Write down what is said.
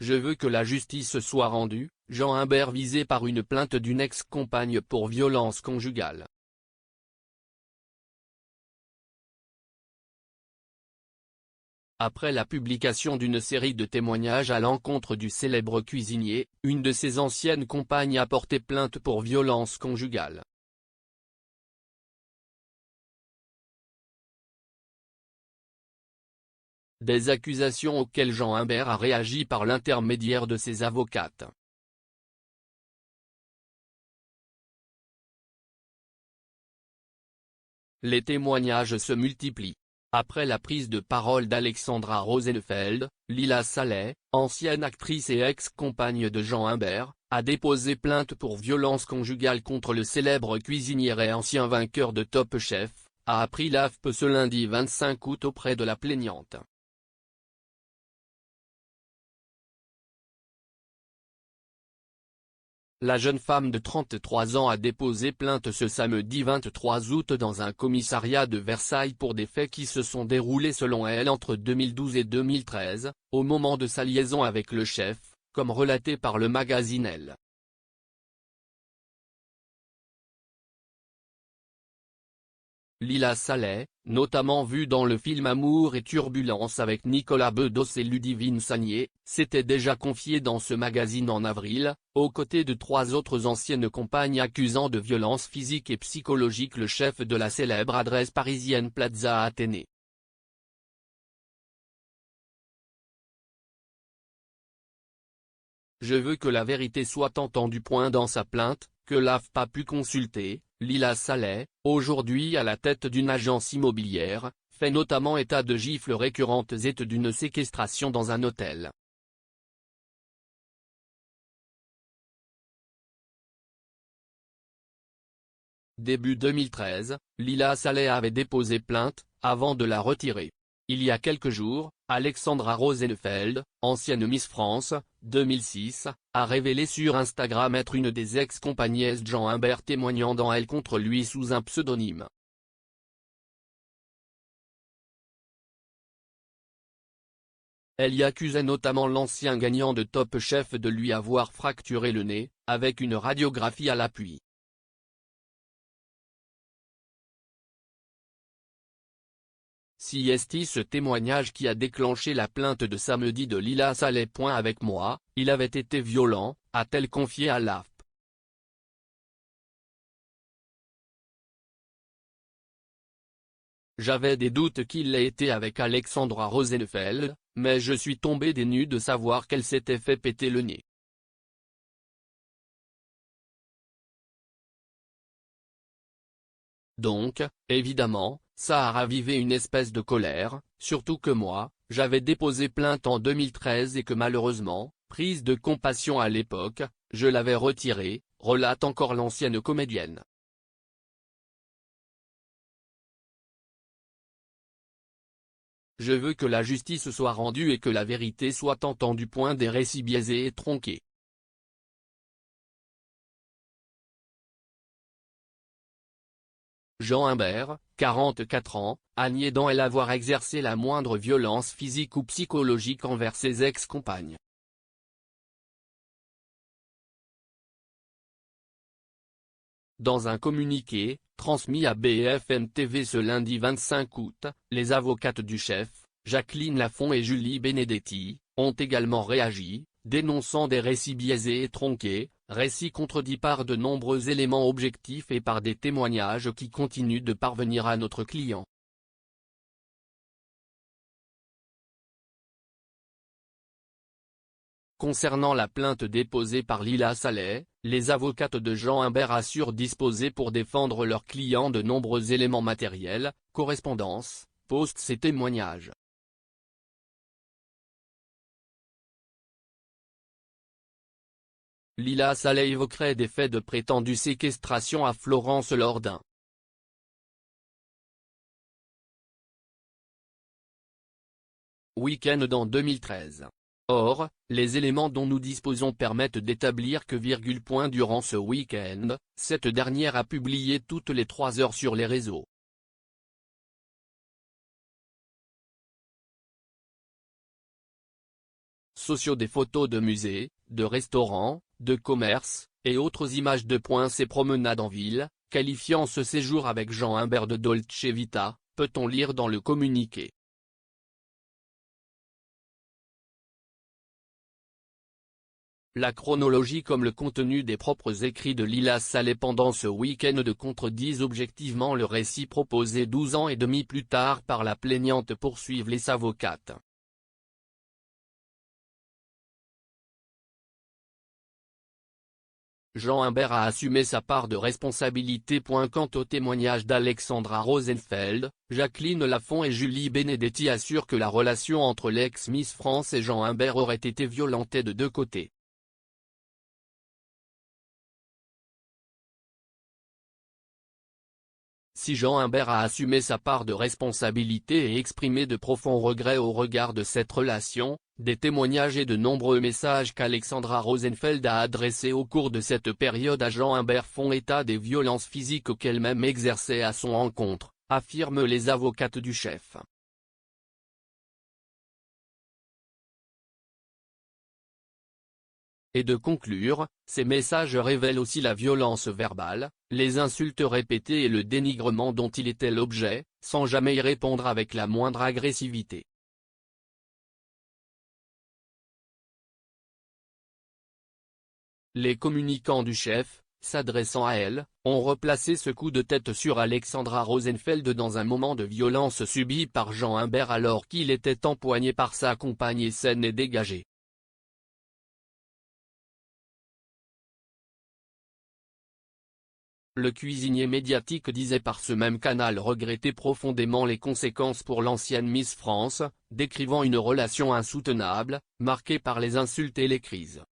Je veux que la justice soit rendue, Jean Imbert visé par une plainte d'une ex-compagne pour violence conjugale. Après la publication d'une série de témoignages à l'encontre du célèbre cuisinier, une de ses anciennes compagnes a porté plainte pour violence conjugale. Des accusations auxquelles Jean Imbert a réagi par l'intermédiaire de ses avocates. Les témoignages se multiplient. Après la prise de parole d'Alexandra Rosenfeld, Lila Salet, ancienne actrice et ex-compagne de Jean Imbert, a déposé plainte pour violence conjugale contre le célèbre cuisinier et ancien vainqueur de Top Chef, a appris l'AFP ce lundi 25 août auprès de la plaignante. La jeune femme de 33 ans a déposé plainte ce samedi 23 août dans un commissariat de Versailles pour des faits qui se sont déroulés selon elle entre 2012 et 2013, au moment de sa liaison avec le chef, comme relaté par le magazine Elle. Lila Salet, notamment vue dans le film Amour et Turbulence avec Nicolas Bedos et Ludivine Sagnier, s'était déjà confiée dans ce magazine en avril, aux côtés de 3 autres anciennes compagnes accusant de violences physiques et psychologiques le chef de la célèbre adresse parisienne Plaza Athénée. Je veux que la vérité soit entendue. Dans sa plainte, que l'AFP a pu consulter, Lila Salet, aujourd'hui à la tête d'une agence immobilière, fait notamment état de gifles récurrentes et d'une séquestration dans un hôtel. Début 2013, Lila Salet avait déposé plainte, avant de la retirer. Il y a quelques jours, Alexandra Rosenfeld, ancienne Miss France, 2006, a révélé sur Instagram être une des ex-compagnies de Jean Imbert témoignant dans Elle contre lui sous un pseudonyme. Elle y accusait notamment l'ancien gagnant de Top Chef de lui avoir fracturé le nez, avec une radiographie à l'appui. C'est ce témoignage qui a déclenché la plainte de samedi de Lila Salet. Avec moi, il avait été violent, a-t-elle confié à l'AFP. J'avais des doutes qu'il l'ait été avec Alexandra Rosenfeld, mais je suis tombé des nues de savoir qu'elle s'était fait péter le nez. Donc, évidemment, ça a ravivé une espèce de colère, surtout que moi, j'avais déposé plainte en 2013 et que malheureusement, prise de compassion à l'époque, je l'avais retirée, relate encore l'ancienne comédienne. Je veux que la justice soit rendue et que la vérité soit entendue. Des récits biaisés et tronqués. Jean Imbert, 44 ans, a nié dans Elle avoir exercé la moindre violence physique ou psychologique envers ses ex-compagnes. Dans un communiqué, transmis à BFM TV ce lundi 25 août, les avocates du chef, Jacqueline Lafont et Julie Benedetti, ont également réagi, dénonçant des récits biaisés et tronqués, récits contredits par de nombreux éléments objectifs et par des témoignages qui continuent de parvenir à notre client. Concernant la plainte déposée par Lila Salet, les avocates de Jean Imbert assurent disposer pour défendre leurs clients de nombreux éléments matériels, correspondances, posts et témoignages. Lila Salet évoquerait des faits de prétendue séquestration à Florence lors d'un week-end en 2013. Or, les éléments dont nous disposons permettent d'établir que durant ce week-end, cette dernière a publié toutes les 3 heures sur les réseaux. sociaux des photos de musées, de restaurants, de commerces, et autres images de ses promenades en ville, qualifiant ce séjour avec Jean Imbert de Dolce Vita, peut-on lire dans le communiqué. La chronologie comme le contenu des propres écrits de Lila Saleh pendant ce week-end de contredisent objectivement le récit proposé 12 ans et demi plus tard par la plaignante, poursuivent les avocates. Jean Imbert a assumé sa part de responsabilité. Quant au témoignage d'Alexandra Rosenfeld, Jacqueline Lafont et Julie Benedetti assurent que la relation entre l'ex-Miss France et Jean Imbert aurait été violentée de deux côtés. Si Jean Imbert a assumé sa part de responsabilité et exprimé de profonds regrets au regard de cette relation, des témoignages et de nombreux messages qu'Alexandra Rosenfeld a adressés au cours de cette période à Jean Imbert font état des violences physiques qu'elle-même exerçait à son encontre, affirment les avocates du chef. Et de conclure, ces messages révèlent aussi la violence verbale, les insultes répétées et le dénigrement dont il était l'objet, sans jamais y répondre avec la moindre agressivité. Les communicants du chef, s'adressant à elle, ont replacé ce coup de tête sur Alexandra Rosenfeld dans un moment de violence subi par Jean Imbert alors qu'il était empoigné par sa compagne saine et dégagée. Le cuisinier médiatique disait par ce même canal regretter profondément les conséquences pour l'ancienne Miss France, décrivant une relation insoutenable, marquée par les insultes et les crises.